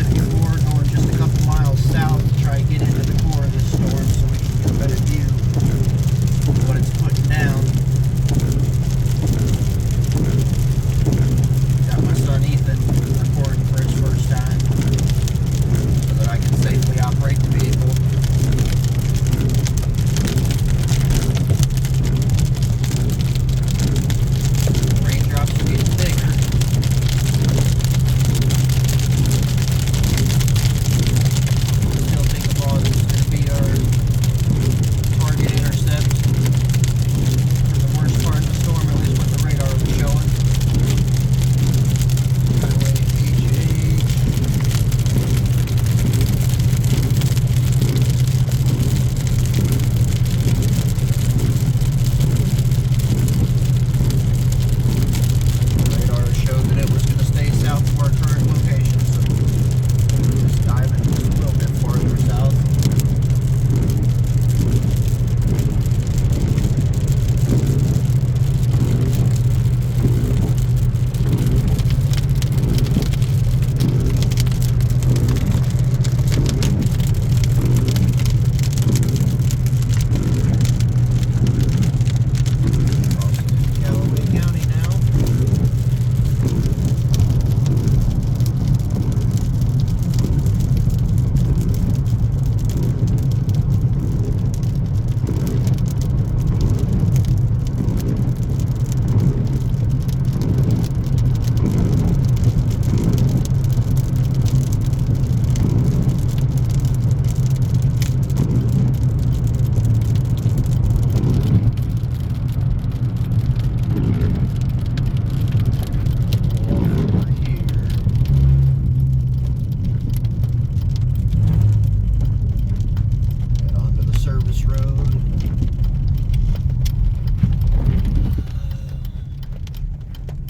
54 going just a couple miles south to try to get into the core of this storm so we can get a better view of what it's putting down. Got my son Ethan recording for his first time so that I can safely operate the vehicle. Raindrops are getting bigger. Still think of all this is going to be our target intercept for the worst part of the storm, at least what the radar was showing. Highway PH. Radar showed that it was going to stay south of our current location, so just diving just a little bit farther south. Crossing Callaway County now. Over here. Head onto the service road.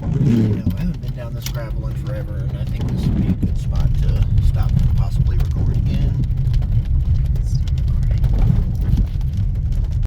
I haven't been down this gravel in forever, and I think this